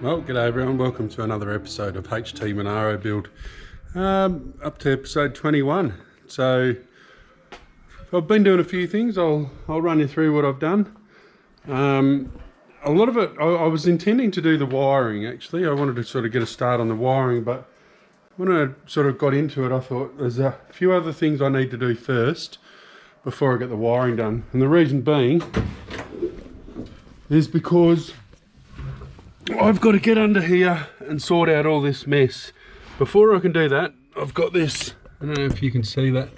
Well, g'day everyone, welcome to another episode of HT Monaro build, up to episode 21. So I've been doing a few things. I'll run you through what I've done. A lot of it, I was intending to do the wiring actually. I wanted to sort of get a start on the wiring, but when I sort of got into it, I thought there's a few other things I need to do first before I get the wiring done. And the reason being is because I've got to get under here and sort out all this mess. Before I can do that, I've got this, I don't know if you can see that.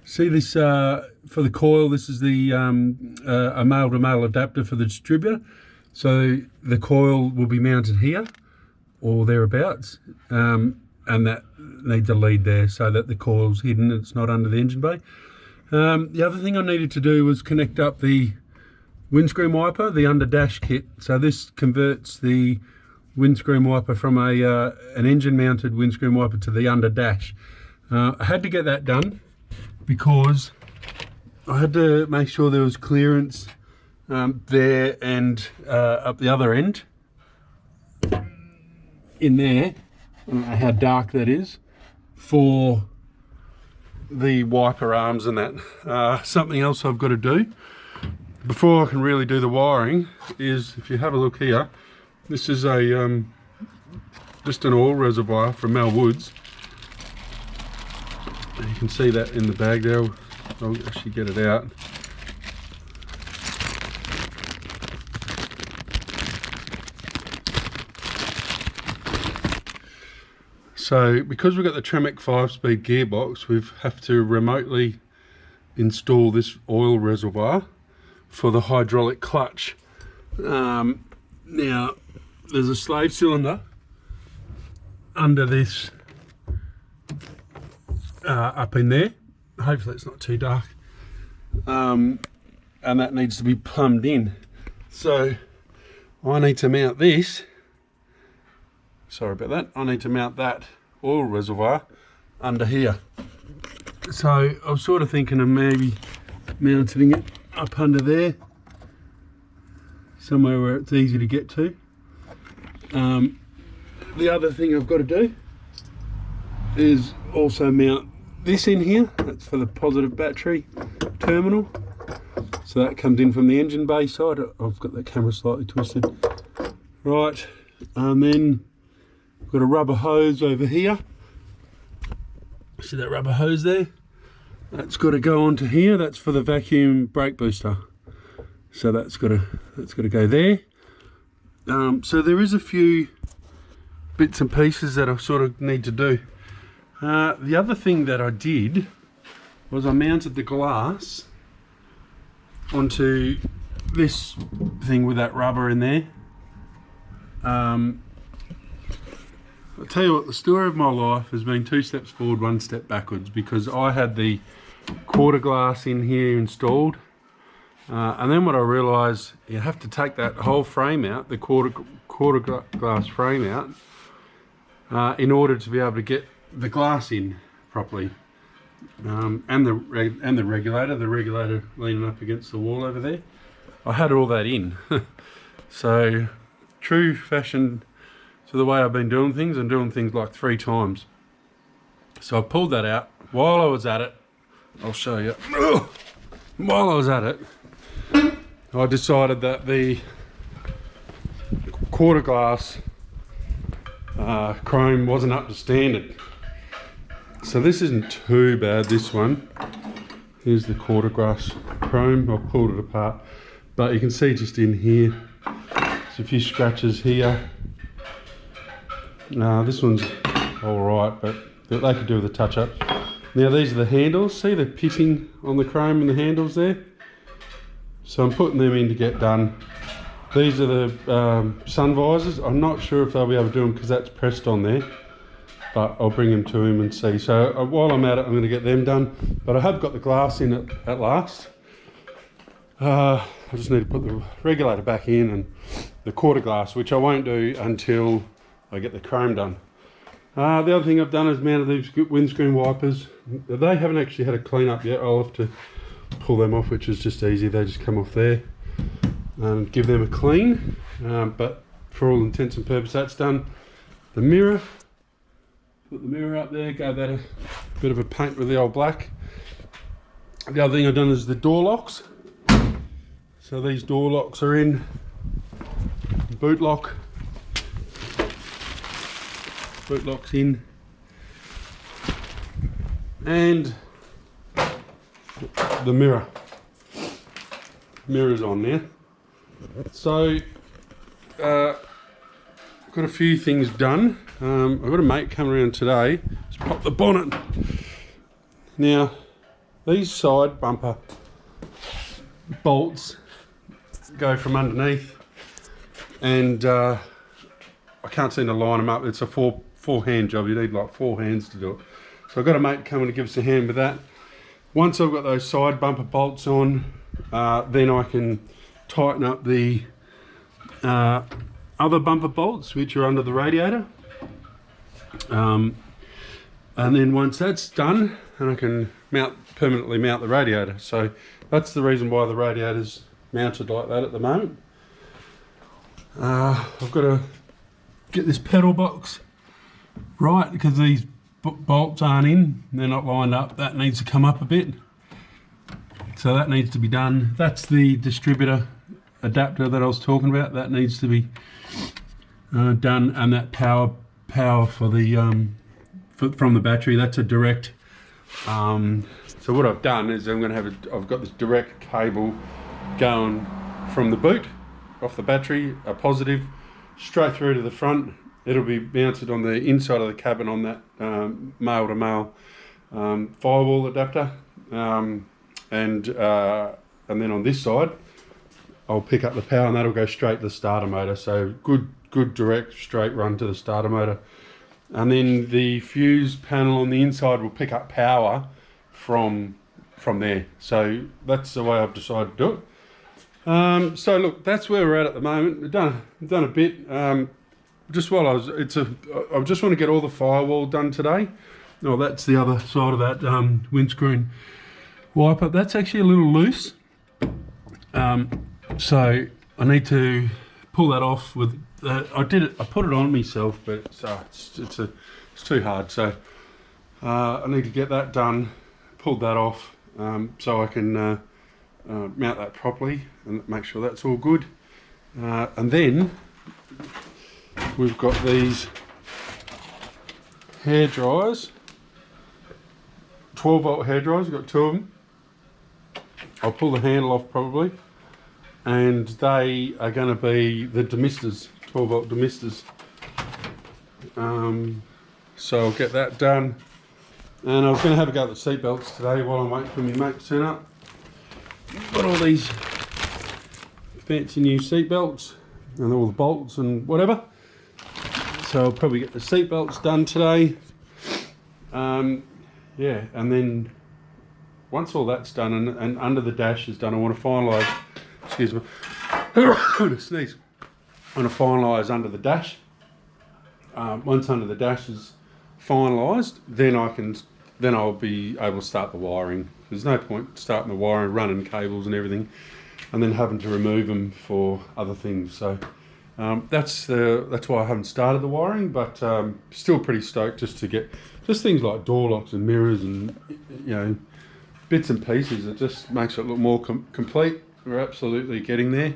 See this for the coil, this is the a male-to-male adapter for the distributor. So the coil will be mounted here or thereabouts, and that needs a lead there so that the coil's hidden, it's not under the engine bay. The other thing I needed to do was connect up the windscreen wiper, the under dash kit. So this converts the windscreen wiper from an engine mounted windscreen wiper to the under dash. I had to get that done because I had to make sure there was clearance there and up the other end in there. I don't know how dark that is for the wiper arms and that. Something else I've got to do before I can really do the wiring is, if you have a look here, this is a just an oil reservoir from Mel Woods. You can see that in the bag there. I'll actually get it out. So because we've got the Tremec 5-speed gearbox, we have to remotely install this oil reservoir for the hydraulic clutch. Now there's a slave cylinder under this up in there. Hopefully it's not too dark, and that needs to be plumbed in. So I need to mount this, sorry about that, I need to mount that oil reservoir under here. So I was sort of thinking of maybe mounting it up under there, somewhere where it's easy to get to. The other thing I've got to do is also mount this in here. That's for the positive battery terminal. So that comes in from the engine bay side. I've got the camera slightly twisted. Right, and then I've got a rubber hose over here. See that rubber hose there? That's got to go onto here. That's for the vacuum brake booster. So that's got to go there. So there is a few bits and pieces that I sort of need to do. The other thing that I did was I mounted the glass onto this thing with that rubber in there. I'll tell you what, the story of my life has been 2 steps forward, 1 step backwards, because I had the quarter glass in here installed, and then what I realised, you have to take that whole frame out, the quarter quarter glass frame out in order to be able to get the glass in properly, and the regulator leaning up against the wall over there. I had all that in. So true fashion to the way I've been doing things, I'm doing things like 3 times. So I pulled that out. While I was at it, I'll show you. While I was at it, I decided that the quarter glass chrome wasn't up to standard. So this isn't too bad, this one. Here's the quarter glass chrome. I've pulled it apart, but you can see just in here, there's a few scratches here. This one's all right, but they could do with a touch up. Now these are the handles. See the pitting on the chrome and the handles there? So I'm putting them in to get done. These are the sun visors. I'm not sure if they'll be able to do them because that's pressed on there, but I'll bring them to him and see. So while I'm at it, I'm going to get them done. But I have got the glass in it at last. I just need to put the regulator back in and the quarter glass, which I won't do until I get the chrome done. The other thing I've done is mounted these windscreen wipers. They haven't actually had a clean up yet. I'll have to pull them off, which is just easy. They just come off there and give them a clean. But for all intents and purposes, that's done. The mirror, put the mirror up there, gave that a bit of a paint with the old black. The other thing I've done is the door locks. So these door locks are in, boot lock's in, and the mirror's on there. So got a few things done. I've got a mate coming around today. Let's pop the bonnet. Now these side bumper bolts go from underneath, and I can't seem to line them up. It's a four hand job. You need like 4 hands to do it. So I've got a mate coming to give us a hand with that. Once I've got those side bumper bolts on, then I can tighten up the other bumper bolts which are under the radiator. And then once that's done, then I can permanently mount the radiator. So that's the reason why the radiator's mounted like that at the moment. I've got to get this pedal box right because these bolts aren't in, they're not lined up. That needs to come up a bit, so that needs to be done. That's the distributor adapter that I was talking about. That needs to be done, and that power for the from the battery, that's a direct. So what I've done is I'm going to have I've got this direct cable going from the boot off the battery, a positive, straight through to the front. It'll be mounted on the inside of the cabin on that male to male firewall adapter, and then on this side I'll pick up the power, and that'll go straight to the starter motor. So good direct straight run to the starter motor, and then the fuse panel on the inside will pick up power from there. So that's the way I've decided to do it. So look, that's where we're at the moment. I've done a bit. Just while I just want to get all the firewall done today. Oh, that's the other side of that windscreen wiper. That's actually a little loose. So I need to pull that off with. I put it on myself, but it's too hard. So I need to get that done, pulled that off, so I can mount that properly and make sure that's all good. And then we've got these hair dryers, 12-volt hair dryers. We've got 2 of them. I'll pull the handle off probably, and they are going to be the demisters, 12-volt demisters. So I'll get that done. And I was going to have a go at the seat belts today while I'm waiting for my mate to turn up. Got all these fancy new seat belts and all the bolts and whatever. So I'll probably get the seat belts done today. Yeah, and then once all that's done and under the dash is done, I want to finalise, excuse me, I'm going to sneeze. want to finalise under the dash. Once under the dash is finalised, then I'll be able to start the wiring. There's no point starting the wiring, running cables and everything, and then having to remove them for other things. So that's why I haven't started the wiring, but still pretty stoked just to get just things like door locks and mirrors and bits and pieces. It just makes it look more complete. We're absolutely getting there.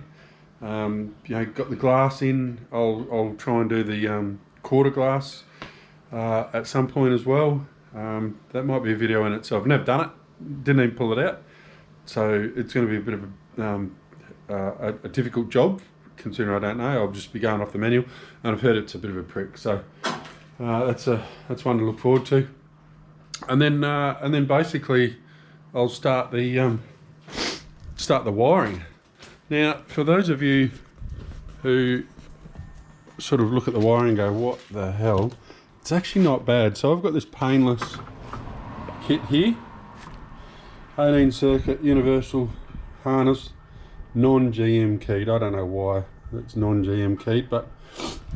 Got the glass in. I'll try and do the quarter glass at some point as well. That might be a video in itself. I've never done it, didn't even pull it out, so it's going to be a bit of a difficult job considering I don't know. I'll just be going off the manual, and I've heard it's a bit of a prick, so that's one to look forward to. And then basically I'll start the wiring. Now, for those of you who sort of look at the wiring and go, what the hell? It's actually not bad. So I've got this painless kit here, 18 circuit universal harness, non-GM keyed. I don't know why it's non-GM keyed, but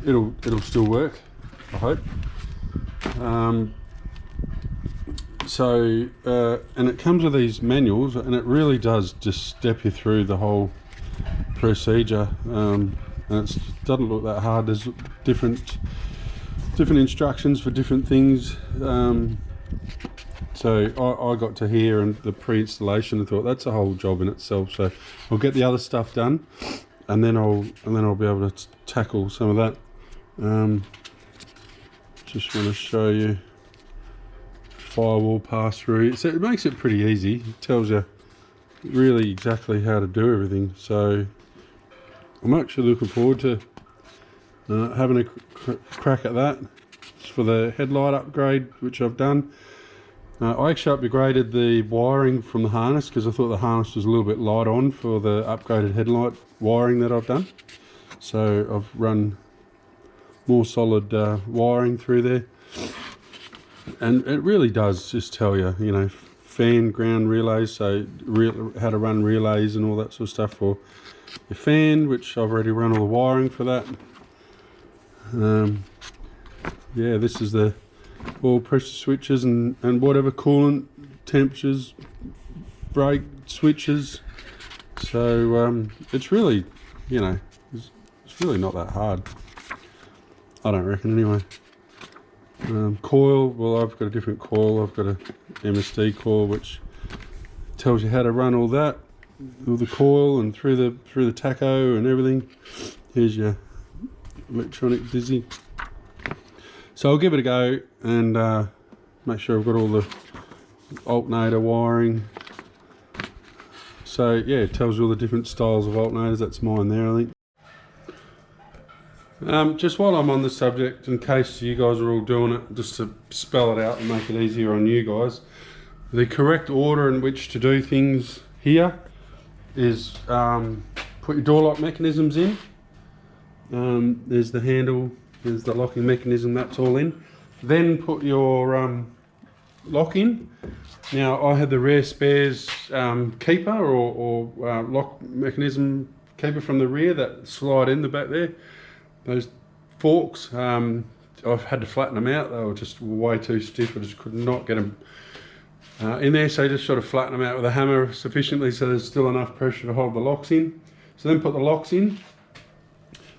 it'll still work, I hope. And it comes with these manuals, and it really does just step you through the whole procedure, and it doesn't look that hard. There's different instructions for different things. So I got to here and the pre-installation and thought that's a whole job in itself. So I'll get the other stuff done, and then I'll be able to tackle some of that. Just want to show you firewall pass through. So it makes it pretty easy. It tells you really exactly how to do everything. So I'm actually looking forward to having a crack at that. It's for the headlight upgrade, which I've done. I actually upgraded the wiring from the harness because I thought the harness was a little bit light on for the upgraded headlight wiring that I've done. So I've run more solid wiring through there, and it really does just tell you, fan ground relays, so how to run relays and all that sort of stuff for your fan, which I've already run all the wiring for that. Yeah, this is the all pressure switches and whatever coolant temperatures, brake switches. So it's really, it's really not that hard, I don't reckon anyway. Coil, well, I've got a different coil. I've got a MSD coil which tells you how to run all that, all the coil and through the tacho and everything. Here's your electronic dizzy. So I'll give it a go and make sure I've got all the alternator wiring. So yeah, it tells you all the different styles of alternators. That's mine there, I think. Just while I'm on the subject, in case you guys are all doing it, just to spell it out and make it easier on you guys, the correct order in which to do things here is put your door lock mechanisms in. There's the handle, there's the locking mechanism, that's all in. Then put your lock in. Now I had the rare spares keeper or lock mechanism keeper from the rear that slide in the back there. Those forks, I've had to flatten them out. They were just way too stiff. I just could not get them in there, so just sort of flatten them out with a hammer sufficiently so there's still enough pressure to hold the locks in. So then put the locks in.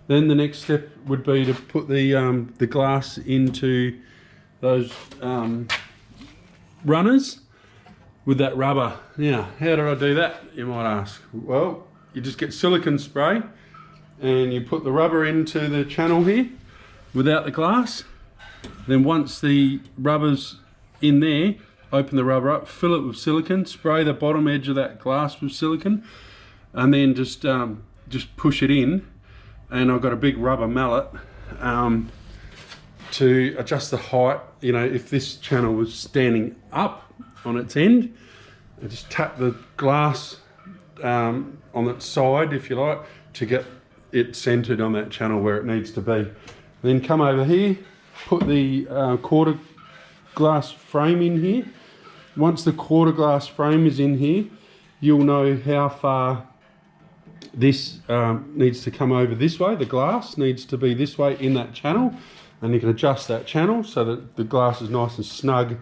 Then the next step would be to put the glass into those runners with that rubber. Now, how do I do that, you might ask? Well, you just get silicone spray and you put the rubber into the channel here without the glass. Then once the rubber's in there, open the rubber up, fill it with silicone, spray the bottom edge of that glass with silicone, and then just push it in. And I've got a big rubber mallet to adjust the height. If this channel was standing up on its end, I just tap the glass on its side, if you like, to get it centered on that channel where it needs to be. Then come over here, put the quarter glass frame in here. Once the quarter glass frame is in here, you'll know how far This needs to come over this way. The glass needs to be this way in that channel, and you can adjust that channel so that the glass is nice and snug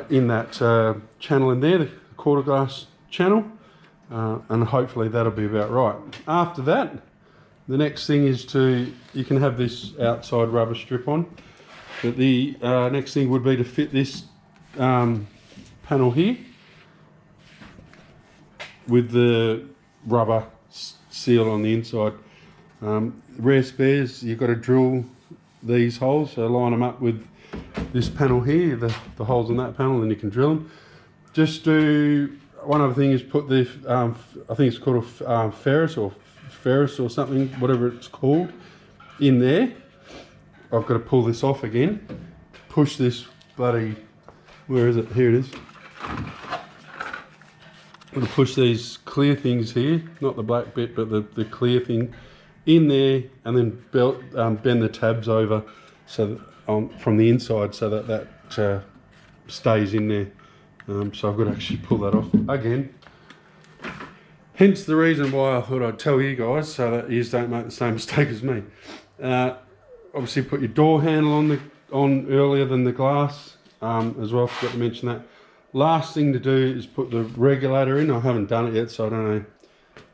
in that channel in there, the quarter glass channel, and hopefully that'll be about right. After that, the next thing is you can have this outside rubber strip on, but the next thing would be to fit this panel here with the rubber seal on the inside. Rare spares, you've got to drill these holes, so line them up with this panel here, the holes in that panel, and you can drill them. Just do one other thing is put the I think it's called a ferrous or something, whatever it's called, in there. I've got to pull this off again, push this bloody, where is it? Here it is. I'm going to push these clear things here, not the black bit, but the clear thing in there, and then bend the tabs over so that, from the inside, so that stays in there. So I've got to actually pull that off again. Hence the reason why I thought I'd tell you guys, so that you don't make the same mistake as me. Obviously put your door handle on earlier than the glass as well, forgot to mention that. Last thing to do is put the regulator in. I haven't done it yet, so I don't know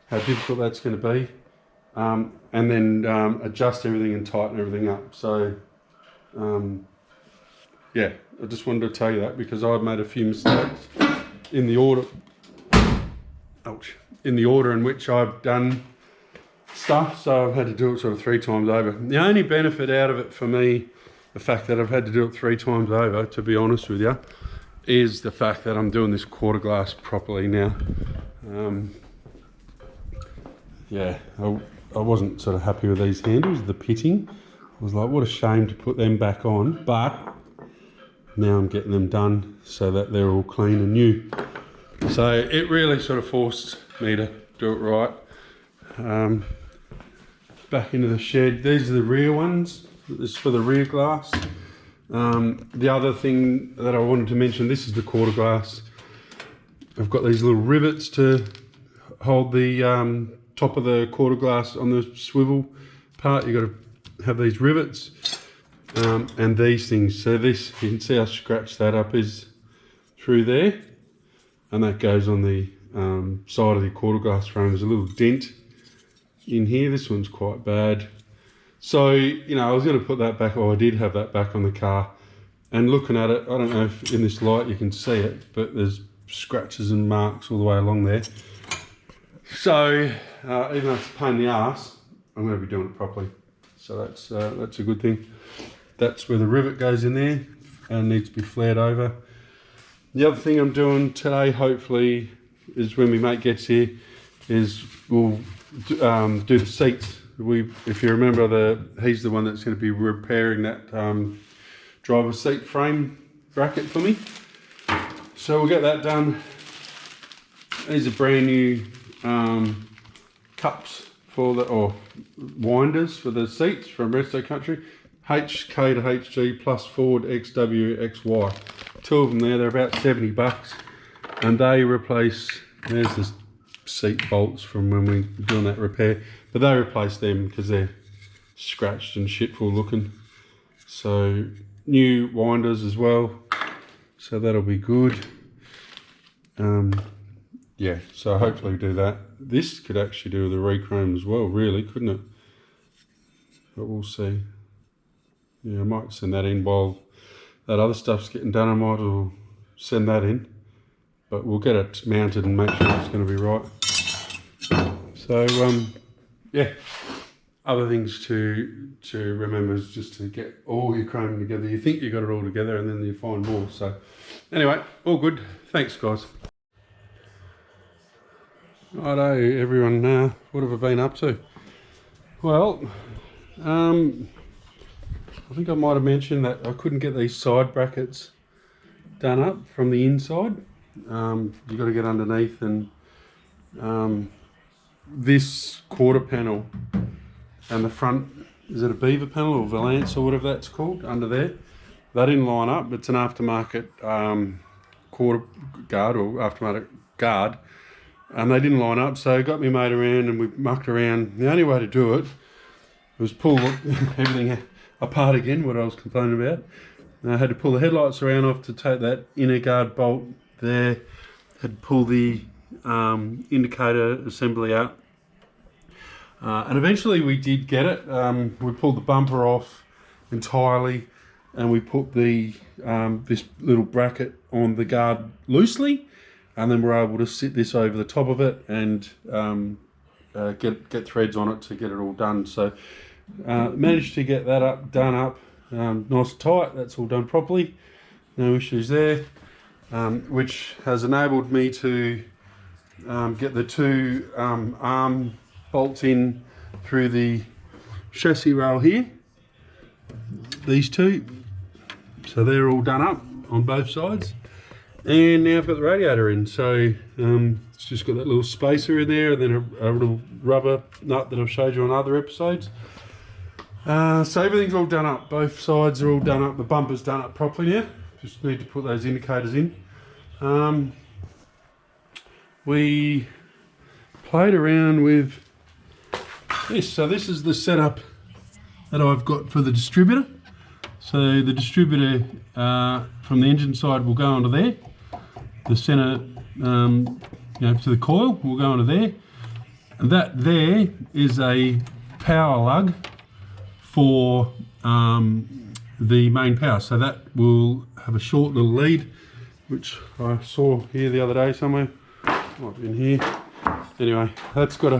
how difficult that's going to be. And then adjust everything and tighten everything up. So yeah, I just wanted to tell you that because I've made a few mistakes in the order, in which I've done stuff, so I've had to do it sort of 3 times over. The only benefit out of it for me, the fact that I've had to do it 3 times over, to be honest with you, is the fact that I'm doing this quarter glass properly now. Yeah, I wasn't sort of happy with these handles, the pitting. I was like, what a shame to put them back on, but now I'm getting them done so that they're all clean and new. So it really sort of forced me to do it right. Back into the shed. These are the rear ones. This is for the rear glass. The other thing that I wanted to mention, this is the quarter glass. I've got these little rivets to hold the top of the quarter glass on the swivel part. You've got to have these rivets and these things. So this, you can see I scratched that up, is through there, and that goes on the side of the quarter glass frame. There's a little dent in here. This one's quite bad. So, you know, I was going to put that back, or I did have that back on the car. And looking at it, I don't know if in this light you can see it, but there's scratches and marks all the way along there. So, even though it's a pain in the arse, I'm going to be doing it properly. So that's a good thing. That's where the rivet goes in there and needs to be flared over. The other thing I'm doing today, hopefully, is when my mate gets here, is we'll do the seats. If you remember, he's the one that's going to be repairing that driver's seat frame bracket for me. So we'll get that done. These are brand new cups or winders for the seats from Resto Country. HK to HG plus Ford XW XY. 2 of them there, they're about $70, and they replace, there's the seat bolts from when we were doing that repair, but they replace them because they're scratched and shitful looking. So new winders as well, so that'll be good. Yeah, so hopefully we do that. This could actually do the rechrome as well, really, couldn't it? But we'll see. Yeah, I might send that in while that other stuff's getting done. I might as well send that in, but we'll get it mounted and make sure it's going to be right. So yeah, other things to remember is just to get all your chrome together. You think you got it all together, and then you find more. So anyway, all good. Thanks, guys. Righto, everyone. What have I been up to? Well, I think I might have mentioned that I couldn't get these side brackets done up from the inside. You've got to get underneath, and this quarter panel and the front, is it a beaver panel or valance or whatever that's called, under there, they didn't line up. It's an aftermarket quarter guard or aftermarket guard, and they didn't line up, so got me mate around and we mucked around. The only way to do it was pull everything apart again, what I was complaining about. And I had to pull the headlights around off to take that inner guard bolt there, had to pull the indicator assembly out. And eventually we did get it. We pulled the bumper off entirely, and we put the this little bracket on the guard loosely, and then we're able to sit this over the top of it and get threads on it to get it all done. So managed to get that done up nice and tight. That's all done properly, no issues there, which has enabled me to get the two arm bolts in through the chassis rail here, these two, so they're all done up on both sides. And now I've got the radiator in, so it's just got that little spacer in there, and then a little rubber nut that I've showed you on other episodes. So everything's all done up, both sides are all done up, the bumper's done up properly now, just need to put those indicators in. We played around with this, so this is the setup that I've got for the distributor. So the distributor from the engine side will go onto there, the center to the coil will go onto there, and that there is a power lug for the main power. So that will have a short little lead, which I saw here the other day somewhere, might be in here. Anyway, that's got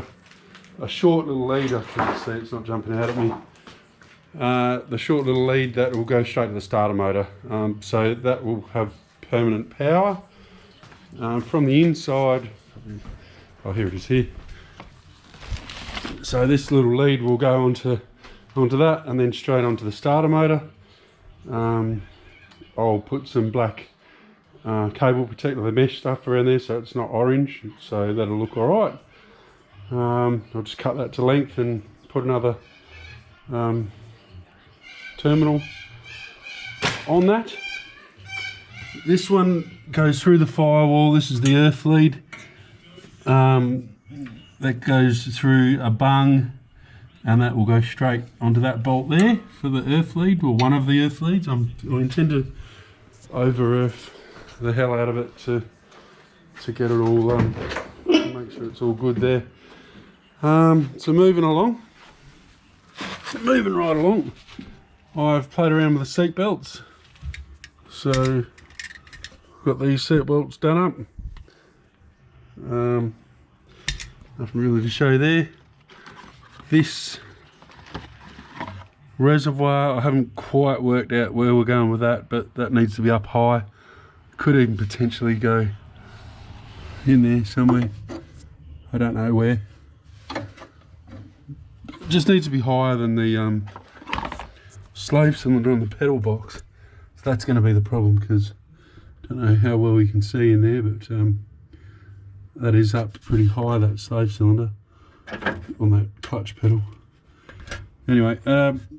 a short little lead. I can't see, it's not jumping out at me. The short little lead that will go straight to the starter motor, so that will have permanent power. From the inside, oh here it is here, so this little lead will go onto that and then straight onto the starter motor. I'll put some black cable protector, the mesh stuff around there so it's not orange, so that'll look alright. I'll just cut that to length and put another terminal on that. This one goes through the firewall. This is the earth lead that goes through a bung, and that will go straight onto that bolt there for the earth lead, or one of the earth leads. I intend to over earth the hell out of it to get it all make sure it's all good there. So moving right along, I've played around with the seat belts. So got these seat belts done up. Nothing really to show there. This reservoir, I haven't quite worked out where we're going with that, but that needs to be up high. Could even potentially go in there somewhere, I don't know where. It just needs to be higher than the slave cylinder on the pedal box, so that's going to be the problem, because I don't know how well we can see in there, but that is up pretty high, that slave cylinder on that clutch pedal. Anyway,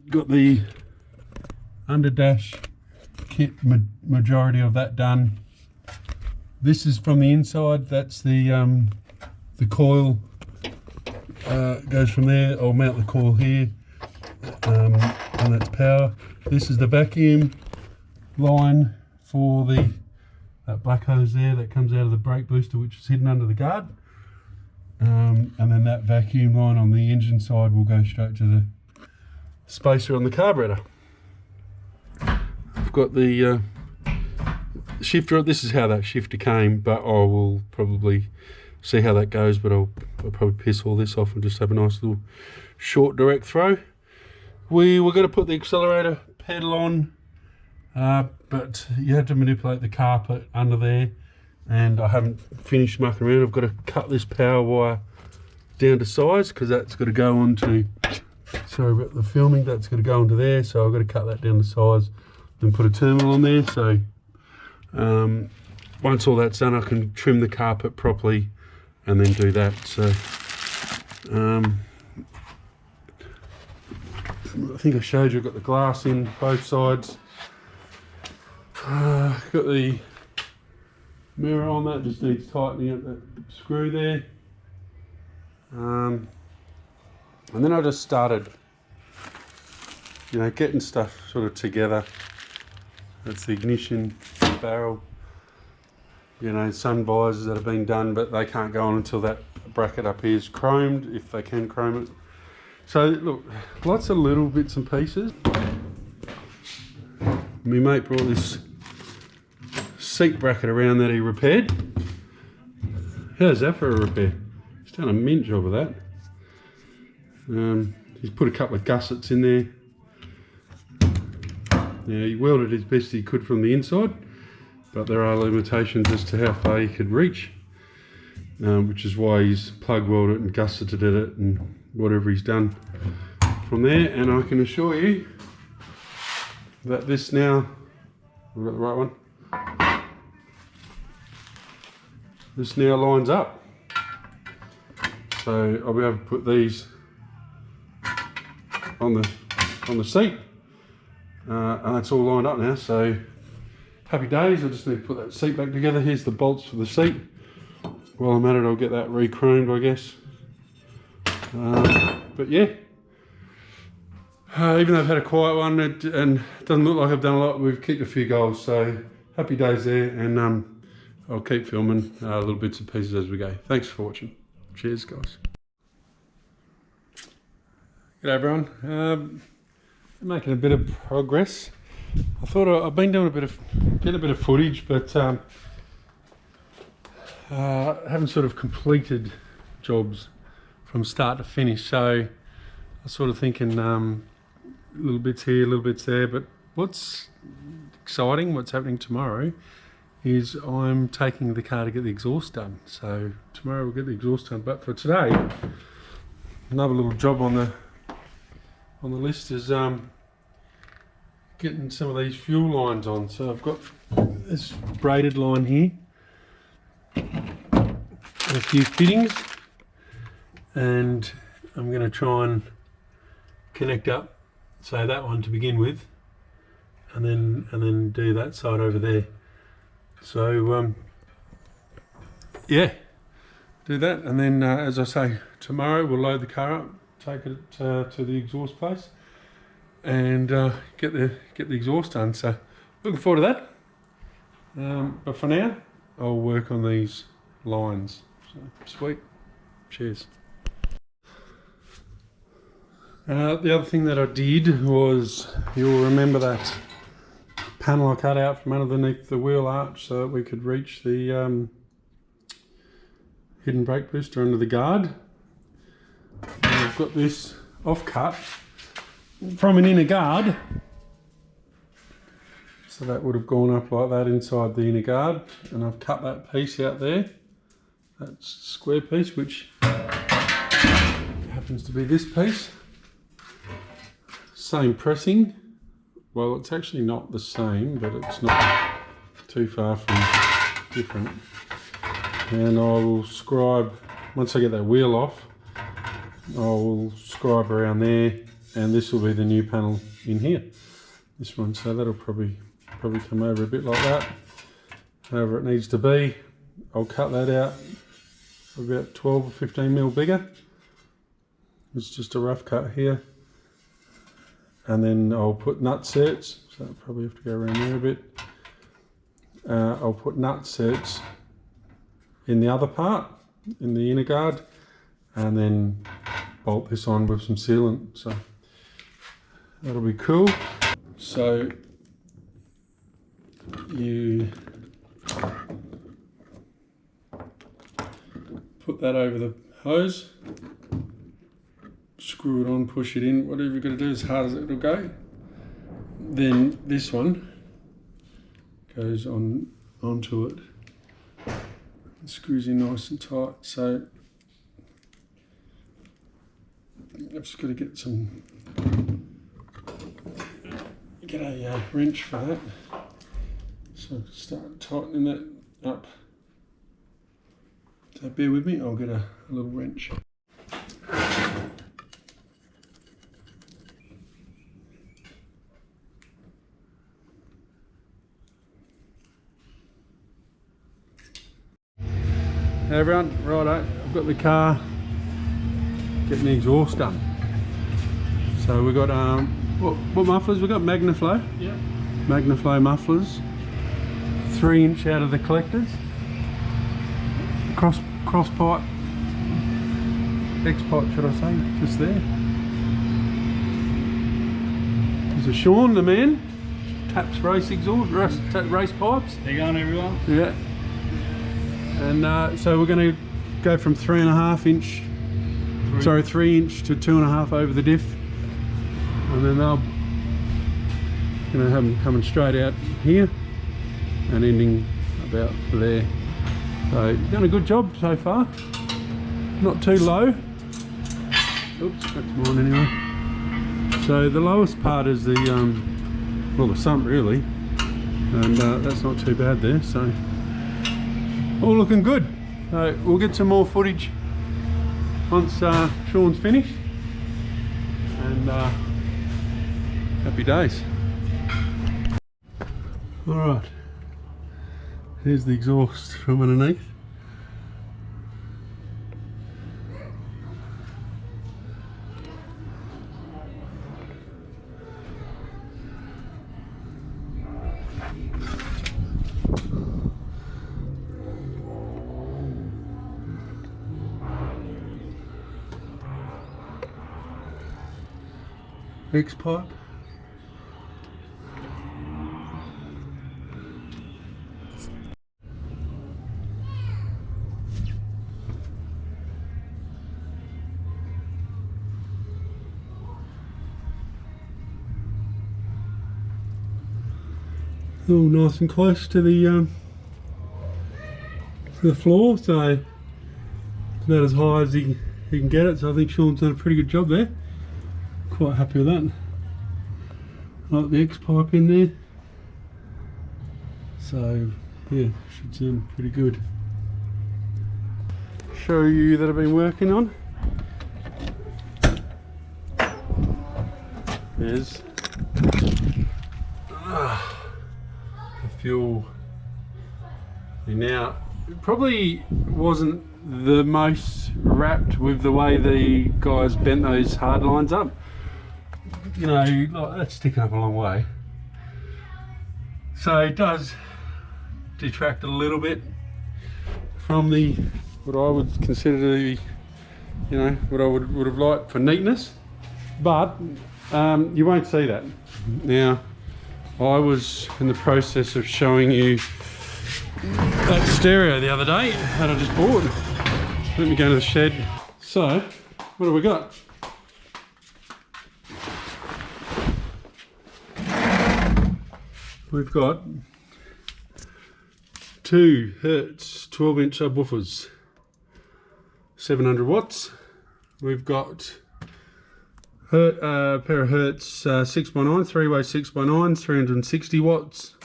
got the under dash kit, majority of that done. This is from the inside, that's the coil, goes from there. I'll mount the coil here, and that's power. This is the vacuum line for that black hose there that comes out of the brake booster, which is hidden under the guard, and then that vacuum line on the engine side will go straight to the spacer on the carburetor. I've got the shifter. This is how that shifter came, but I will probably see how that goes, but I'll probably piss all this off and just have a nice little short direct throw. We were going to put the accelerator pedal on, but you have to manipulate the carpet under there, and I haven't finished mucking around. I've got to cut this power wire down to size, because that's got to go onto, sorry about the filming, that's got to go onto there, so I've got to cut that down to size and put a terminal on there. So once all that's done, I can trim the carpet properly and then do that. So I think I showed you, I've got the glass in both sides. Got the mirror on that, just needs tightening up that screw there. And then I just started, you know, getting stuff sort of together. That's the ignition barrel, you know, sun visors that have been done, but they can't go on until that bracket up here is chromed, if they can chrome it. So look, lots of little bits and pieces. My mate brought this seat bracket around that he repaired. How's that for a repair? He's done a mint job of that. He's put a couple of gussets in there. Now, he welded as best he could from the inside, but there are limitations as to how far he could reach, which is why he's plug welded and gusseted it and whatever he's done from there. And I can assure you that this now, we've got the right one, this now lines up. So I'll be able to put these on the seat, and that's all lined up now. So happy days. I just need to put that seat back together. Here's the bolts for the seat. While I'm at it, I'll get that re-chromed, I guess. But yeah, even though I've had a quiet one, and it doesn't look like I've done a lot, we've kicked a few goals. So happy days there, and I'll keep filming little bits and pieces as we go. Thanks for watching. Cheers, guys. G'day everyone. Making a bit of progress. I thought I've been doing getting a bit of footage, but haven't sort of completed jobs from start to finish. So I was sort of thinking little bits here, little bits there. But what's exciting, what's happening tomorrow, is I'm taking the car to get the exhaust done. So tomorrow we'll get the exhaust done. But for today, another little job on the list is getting some of these fuel lines on. So I've got this braided line here, and a few fittings, and I'm going to try and connect up, say that one to begin with, and then do that side over there. So yeah, do that, and then as I say, tomorrow we'll load the car up, take it to the exhaust place, and get the exhaust done. So looking forward to that. But for now, I'll work on these lines. So sweet. Cheers. The other thing that I did was, you'll remember that panel I cut out from underneath the wheel arch so that we could reach the hidden brake booster under the guard. And I've got this off-cut from an inner guard, so that would have gone up like that inside the inner guard, and I've cut that piece out there, that square piece, which happens to be this piece. Same pressing. Well, it's actually not the same, but it's not too far from different. And I will scribe, once I get that wheel off, I will scribe around there, and this will be the new panel in here, this one. So that'll probably come over a bit like that, however it needs to be. I'll cut that out about 12 or 15 mil bigger. It's just a rough cut here, and then I'll put nut sets, so I'll probably have to go around there a bit. I'll put nut sets in the other part, in the inner guard, and then bolt this on with some sealant. So that'll be cool. So you put that over the hose, screw it on, push it in, whatever you've got to do, as hard as it'll go. Then this one goes onto it, it screws in nice and tight. So I've just got to get a wrench for that. So start tightening that up. So bear with me, I'll get a little wrench. Hey everyone, righto, I've got the car getting the exhaust done. So we've got, what mufflers? We've got Magnaflow. Yeah. Magnaflow mufflers. 3-inch out of the collectors. Cross pipe. X pipe, should I say, just there. There's a Sean, the man. Taps race exhaust, race pipes. How you going, everyone? Yeah. And so we're going to go from 3.5-inch, sorry, 3-inch to 2.5 over the diff, and then they'll going to have them coming straight out here and ending about there. So done a good job so far. Not too low. Oops, that's mine anyway. So the lowest part is the well, the sump really, and that's not too bad there. So. All looking good. So we'll get some more footage once Sean's finished, and happy days. Alright, here's the exhaust from underneath. X pipe. All nice and close to the floor, so it's not as high as he can get it. So I think Sean's done a pretty good job there. Quite happy with that. Like the X pipe in there. So yeah, should sound pretty good. Show you that I've been working on. There's the fuel. Now, it probably wasn't the most wrapped with the way the guys bent those hard lines up. You know, like, that's sticking up a long way. So it does detract a little bit from the, what I would consider to be, you know, what I would have liked for neatness. But you won't see that. Now, I was in the process of showing you that stereo the other day that I just bought. Let me go to the shed. So, what have we got? We've got 2 Hertz 12-inch subwoofers, 700 watts. We've got a pair of Hertz 6x9, 3-way 6x9, 360 watts.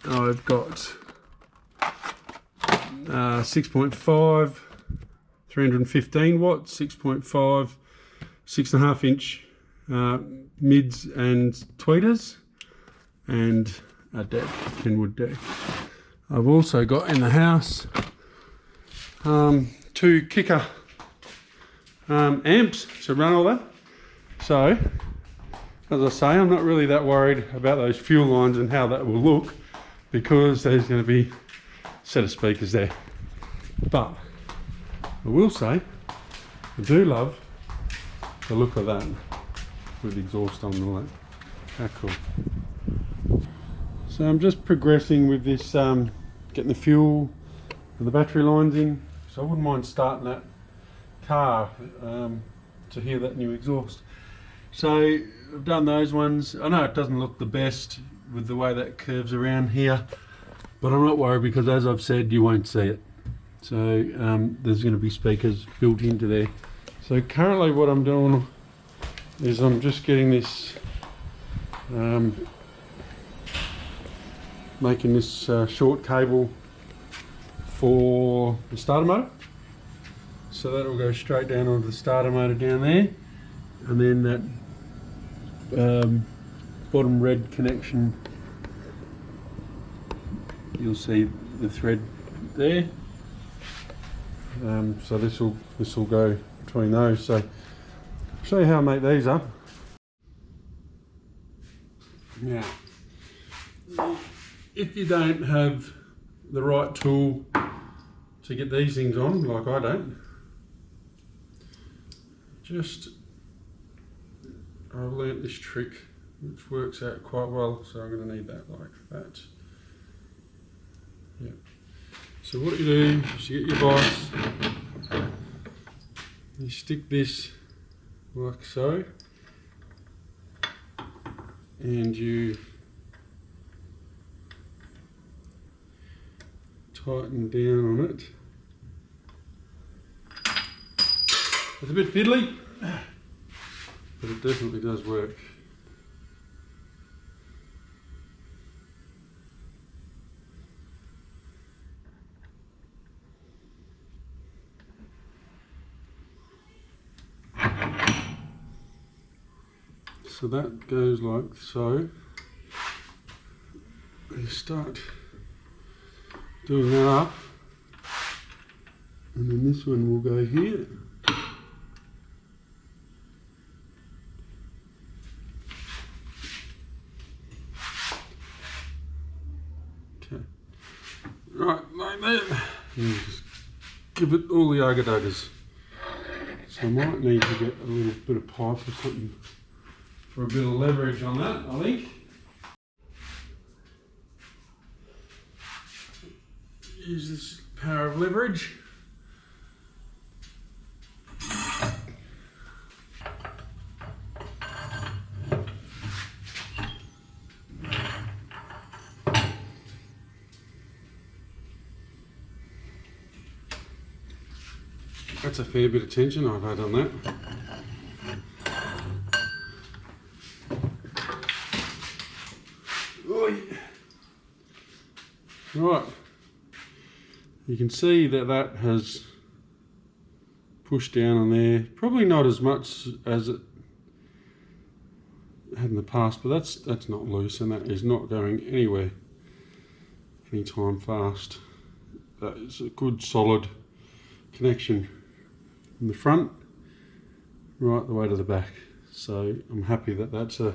I've got 6.5, 315 watts, 6.5, 6.5-inch mids and tweeters, and a deck, Kenwood deck. I've also got in the house 2 kicker amps to run all that. So, as I say, I'm not really that worried about those fuel lines and how that will look, because there's going to be a set of speakers there. But I will say, I do love the look of that with the exhaust on and all that. How cool. So I'm just progressing with this, getting the fuel and the battery lines in. So I wouldn't mind starting that car to hear that new exhaust. So I've done those ones. I know it doesn't look the best with the way that curves around here, but I'm not worried, because as I've said, you won't see it. So there's going to be speakers built into there. So currently what I'm doing is I'm just getting this, making this short cable for the starter motor. So that will go straight down onto the starter motor down there, and then that bottom red connection, you'll see the thread there, So this will go between those. So I'll show you how I make these up. Now, if you don't have the right tool to get these things on, like I don't, I've learnt this trick which works out quite well, so I'm going to need that like that. Yeah. So what you do is you get your vise, you stick this like so, and you tighten down on it. It's a bit fiddly, but it definitely does work. So that goes like so. You start doing that up, and then this one will go here. Okay, right, like that. And just give it all the yoga-dogas. So I might need to get a little bit of pipe or something for a bit of leverage on that, I think. Use this power of leverage. That's a fair bit of tension I've had on that. Right, you can see that that has pushed down on there. Probably not as much as it had in the past, but that's not loose, and that is not going anywhere anytime fast. That is a good solid connection from the front right the way to the back. So I'm happy that that's a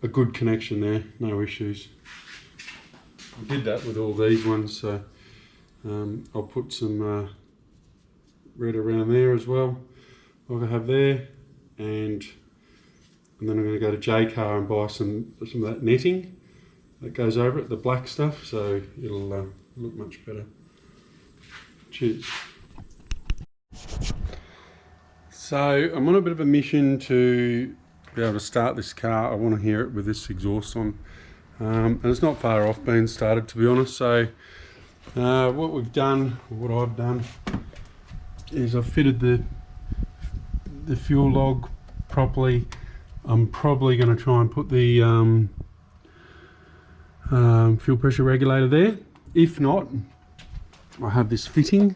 good connection there, no issues. I did that with all these ones, so I'll put some red around there as well, like I have there, and then I'm going to go to J-Car and buy some of that netting that goes over it, the black stuff, so it'll look much better. Cheers. So I'm on a bit of a mission to be able to start this car. I want to hear it with this exhaust on. And it's not far off being started, to be honest. So what we've done, or what I've done, is I've fitted the fuel log properly. I'm probably going to try and put the fuel pressure regulator there. If not, I have this fitting,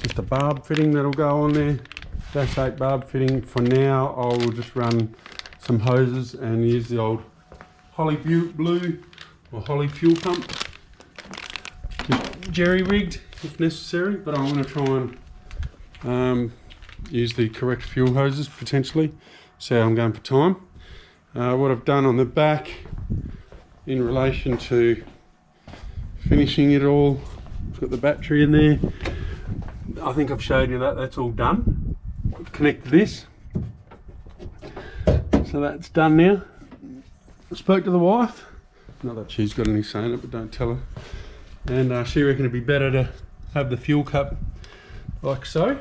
just a barb fitting that'll go on there, dash 8 barb fitting. For now, I will just run some hoses and use the old Holly Blue or Holly fuel pump, just jerry rigged if necessary, but I'm going to try and use the correct fuel hoses potentially. So I'm going for time. What I've done on the back in relation to finishing it all, I've got the battery in there. I think I've showed you that, that's all done. I've connected this, so that's done now. I spoke to the wife, not that she's got any say in it, but don't tell her. And she reckoned it'd be better to have the fuel cup like so.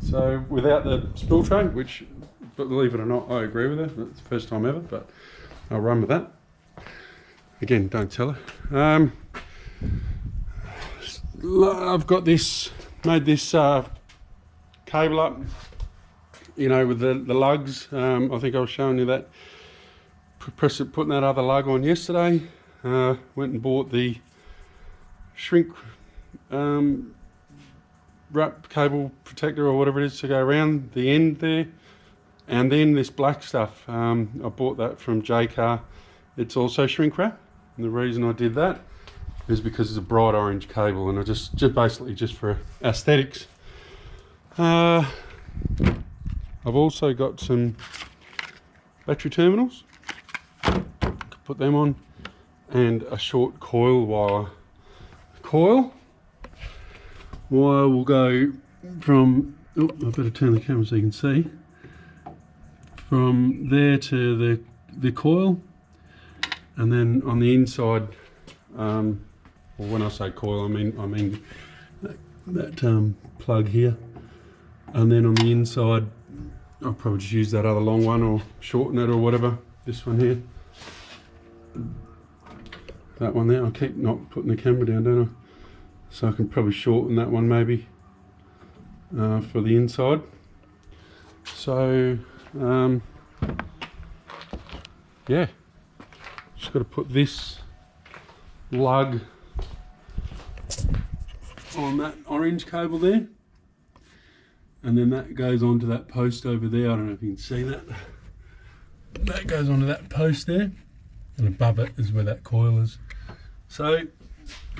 So without the spill tray, which, but believe it or not, I agree with her. That's the first time ever, but I'll run with that. Again, don't tell her. I've got this, made this cable up, you know, with the lugs. I think I was showing you that. Putting that other lug on yesterday. Went and bought the shrink wrap cable protector or whatever it is to go around the end there, and then this black stuff, I bought that from J-Car. It's also shrink wrap, and the reason I did that is because it's a bright orange cable, and I just basically just for aesthetics. I've also got some battery terminals, could put them on, and a short coil wire. Coil wire will go from, oh, I better turn the camera so you can see, from there to the coil, and then on the inside, well, when I say coil, I mean that plug here, and then on the inside, I'll probably just use that other long one or shorten it or whatever. This one here, that one there. I keep not putting the camera down, don't I? So I can probably shorten that one maybe for the inside. So yeah, just got to put this lug on that orange cable there, and then that goes onto that post over there. I don't know if you can see that. That goes onto that post there, and above it is where that coil is. So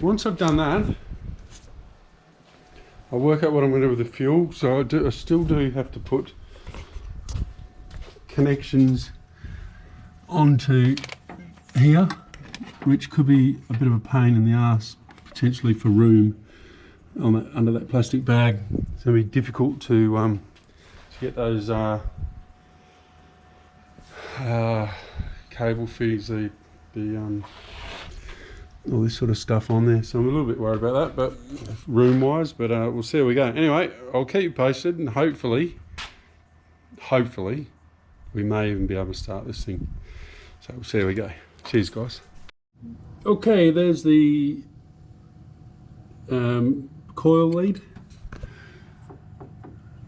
once I've done that, I'll work out what I'm going to do with the fuel. So I still do have to put connections onto here, which could be a bit of a pain in the ass potentially for room on that, under that plastic bag. It's going to be difficult to get those cable feeds, all this sort of stuff on there. So I'm a little bit worried about that, but room wise, but we'll see how we go. Anyway, I'll keep you posted, and hopefully we may even be able to start this thing. So we'll see how we go. Cheers, guys. Okay, there's the coil lead.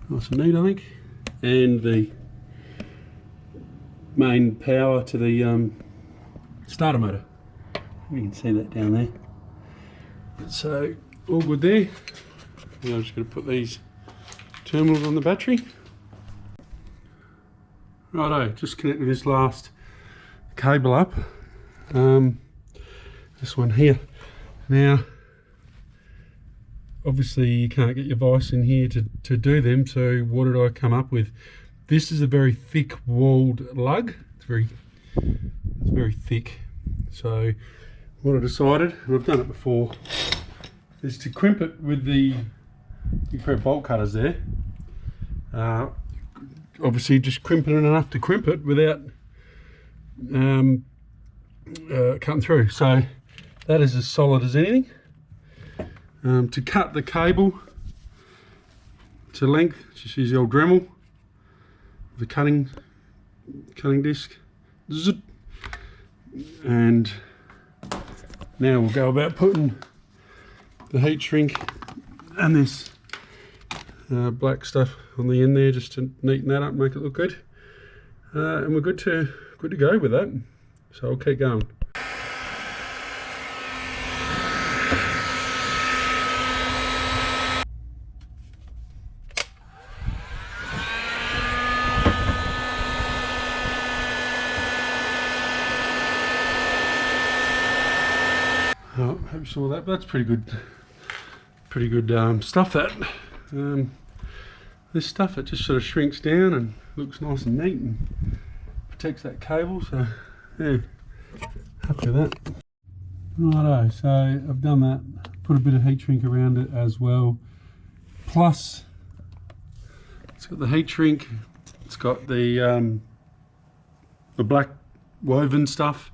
Nice and neat, I think. And the main power to the starter motor. You can see that down there. So all good there. Now I'm just going to put these terminals on the battery. Righto, just connecting this last cable up. This one here. Now, obviously you can't get your vise in here to do them, so what did I come up with? This is a very thick walled lug. It's very thick. So what I decided, and I've done it before, is to crimp it with the bolt cutters there. Obviously just crimping it enough to crimp it without cutting through. So that is as solid as anything. To cut the cable to length, just use the old Dremel, the cutting disc, and now we'll go about putting the heat shrink and this black stuff on the end there, just to neaten that up and make it look good. And we're good to go with that. So I'll keep going. Oh, hope you saw that. But that's pretty good stuff. That this stuff, it just sort of shrinks down and looks nice and neat and protects that cable. So yeah, happy with that. Righto, so I've done that. Put a bit of heat shrink around it as well. Plus, it's got the heat shrink. It's got the black woven stuff.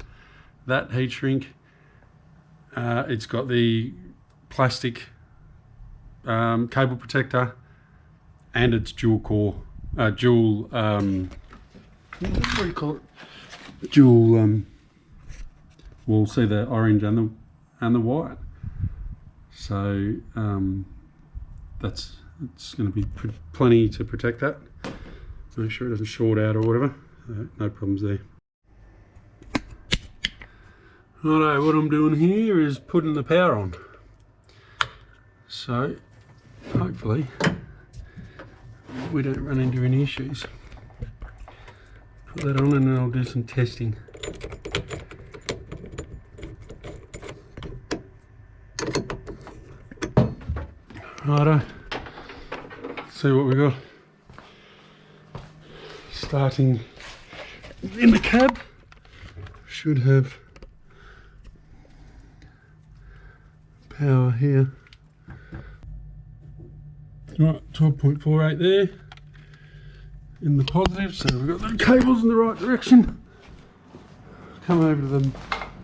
That heat shrink. It's got the plastic cable protector, and it's dual core, what do you call it? Dual. We'll see the orange and the white. So it's going to be plenty to protect that. Make sure it doesn't short out or whatever. No problems there. Righto, what I'm doing here is putting the power on. So hopefully we don't run into any issues. Put that on and then I'll do some testing. Righto, see what we got. Starting in the cab, should have power here. Right, 12.48 there in the positive, so we've got the cables in the right direction. Come over to the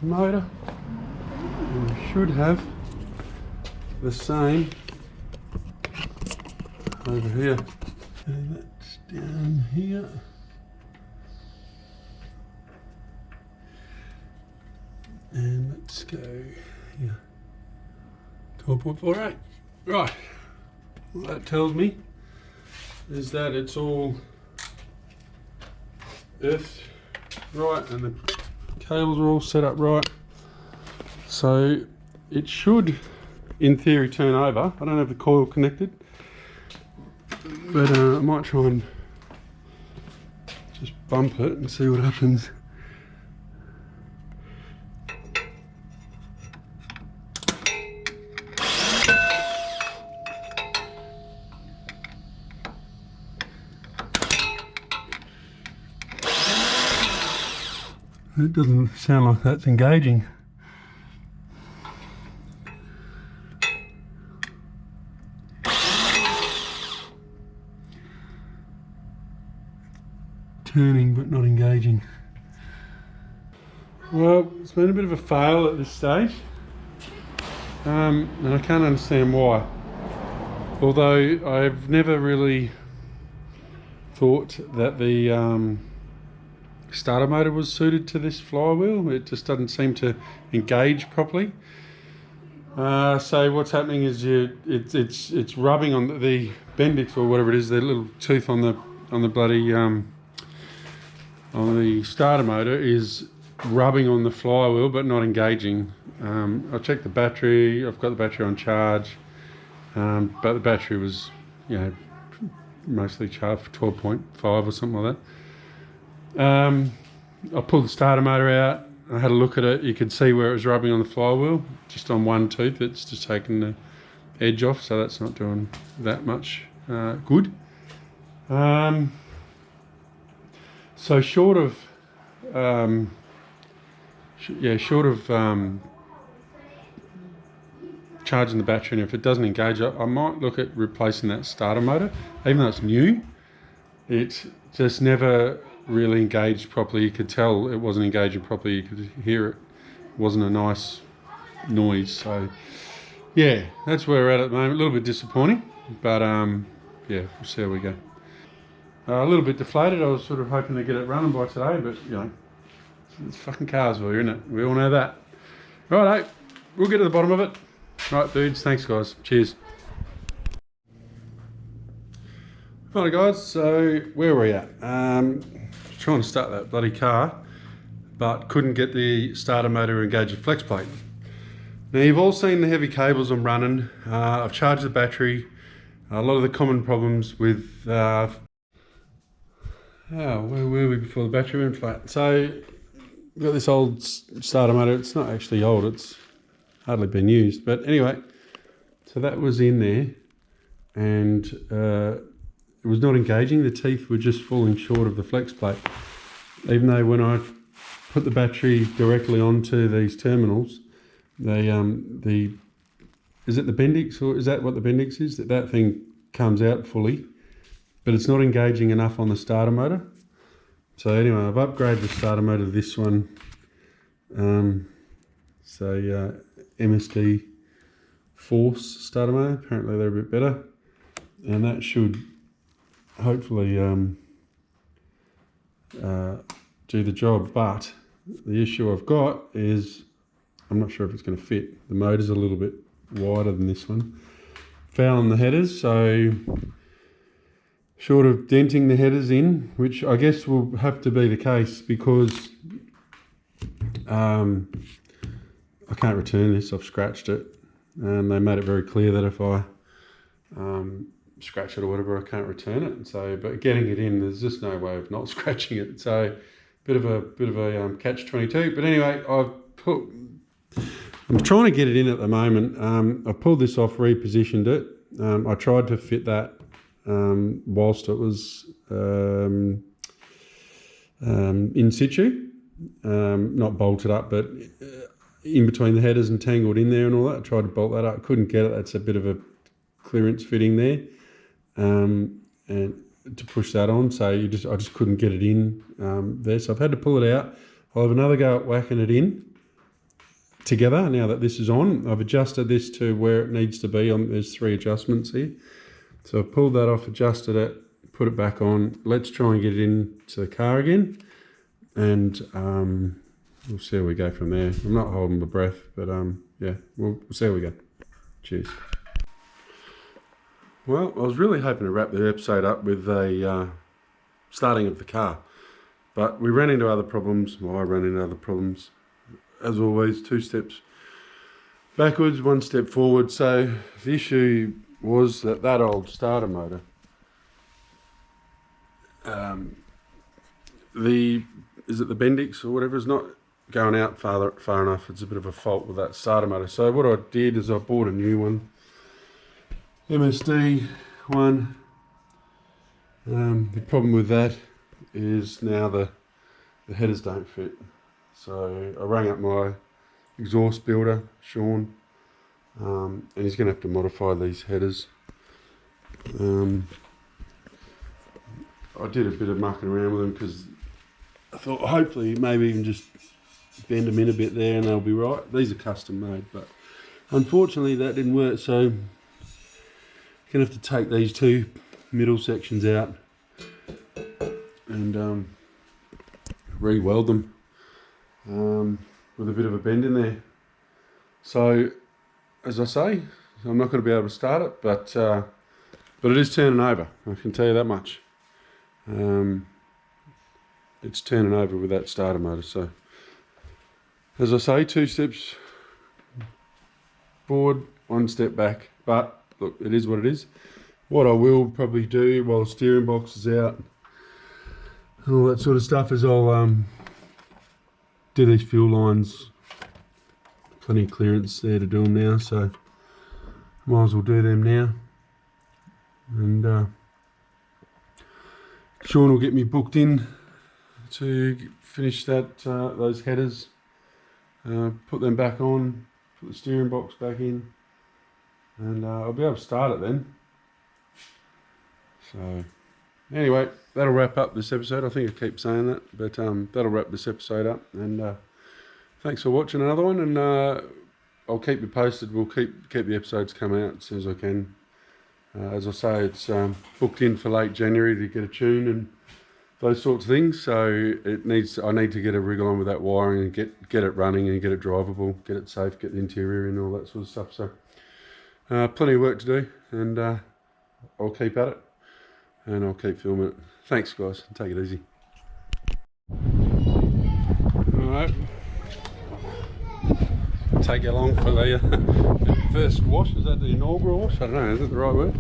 motor, and we should have the same over here. And that's down here. And let's go here. 12.48. Right. What that tells me is that it's all earthed right and the cables are all set up right. So it should, in theory, turn over. I don't have the coil connected, but I might try and just bump it and see what happens. It doesn't sound like that's engaging. Turning but not engaging. Well, it's been a bit of a fail at this stage, and I can't understand why. Although I've never really thought that the starter motor was suited to this flywheel. It just doesn't seem to engage properly. So what's happening is it's rubbing on the bendix or whatever it is, the little tooth on the bloody on the starter motor is rubbing on the flywheel but not engaging. I checked the battery. I've got the battery on charge, but the battery was, you know, mostly charged for 12.5 or something like that. I pulled the starter motor out. I had a look at it. You could see where it was rubbing on the flywheel, just on one tooth. It's just taken the edge off, so that's not doing that much good. So short of charging the battery, and if it doesn't engage, I might look at replacing that starter motor. Even though it's new, it just never really engaged properly. You could tell it wasn't engaging properly. You could hear it wasn't a nice noise. So yeah, that's where we're at the moment. A little bit disappointing, but yeah, we'll see how we go. A little bit deflated. I was sort of hoping to get it running by today, but you know, it's fucking Carsville, isn't it? We all know that. Righto, we'll get to the bottom of it. Right, dudes, thanks guys, cheers. Right guys, so where were we at? Trying to start that bloody car, but couldn't get the starter motor to engage the flex plate. Now you've all seen the heavy cables I'm running. I've charged the battery. A lot of the common problems with, where were we before the battery went flat? So we've got this old starter motor. It's not actually old, it's hardly been used, but anyway, so that was in there, and it was not engaging. The teeth were just falling short of the flex plate, even though when I put the battery directly onto these terminals, they is it the bendix, or is that what the bendix is? That thing comes out fully, but it's not engaging enough on the starter motor. So anyway, I've upgraded the starter motor to this one. MSD Force starter motor. Apparently they're a bit better, and that should hopefully do the job. But the issue I've got is I'm not sure if it's going to fit. The motor's a little bit wider than this one. Fouling the headers, so short of denting the headers in, which I guess will have to be the case because I can't return this. I've scratched it, and they made it very clear that if I scratch it or whatever, I can't return it. So, but getting it in, there's just no way of not scratching it. So, bit of a catch-22. But anyway, I'm trying to get it in at the moment. I've pulled this off, repositioned it, I tried to fit that whilst it was in situ, not bolted up, but in between the headers and tangled in there and all that. I tried to bolt that up, couldn't get it. That's a bit of a clearance fitting there, and to push that on. So I just couldn't get it in there. So I've had to pull it out. I'll have another go at whacking it in together now that this is on. I've adjusted this to where it needs to be. There's 3 adjustments here. So I've pulled that off, adjusted it, put it back on. Let's try and get it into the car again, and we'll see how we go from there. I'm not holding my breath, but yeah, we'll see how we go. Cheers. Well, I was really hoping to wrap the episode up with a starting of the car, but we ran into other problems. Well, I ran into other problems. As always, 2 steps backwards, 1 step forward. So the issue was that old starter motor, is it the Bendix or whatever, is not going out far enough. It's a bit of a fault with that starter motor. So what I did is I bought a new one, MSD one. The problem with that is now the headers don't fit. So I rang up my exhaust builder, Sean, and he's going to have to modify these headers. I did a bit of mucking around with them because I thought hopefully maybe even just bend them in a bit there and they'll be right. These are custom made, but unfortunately that didn't work, so I'm going to have to take these 2 middle sections out and re-weld them with a bit of a bend in there. So as I say, I'm not going to be able to start it, but it is turning over, I can tell you that much. It's turning over with that starter motor. So as I say, 2 steps forward, 1 step back, but look, it is what it is. What I will probably do while the steering box is out and all that sort of stuff is I'll do these fuel lines. Plenty of clearance there to do them now, so might as well do them now. And Sean will get me booked in to finish that those headers, put them back on, put the steering box back in, and I'll be able to start it then. So anyway, that'll wrap up this episode. I think I keep saying that, but that'll wrap this episode up, and thanks for watching another one, and I'll keep you posted. We'll keep the episodes coming out as soon as I can. As I say, it's booked in for late January to get a tune and those sorts of things. So I need to get a wriggle on with that wiring and get it running and get it drivable, get it safe, get the interior in, all that sort of stuff. So plenty of work to do, and I'll keep at it and I'll keep filming it. Thanks guys, take it easy. Alright, take you along for the first wash. Is that the inaugural wash? I don't know, is that the right word?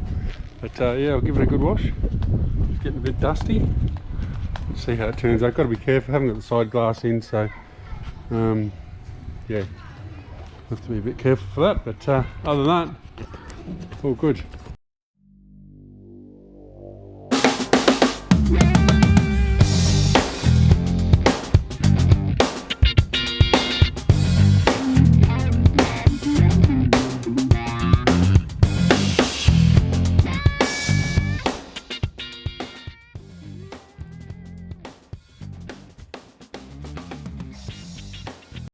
But yeah, I'll give it a good wash. It's getting a bit dusty. Let's see how it turns out. Got to be careful, I haven't got the side glass in, so yeah, have to be a bit careful for that. But other than that, all good.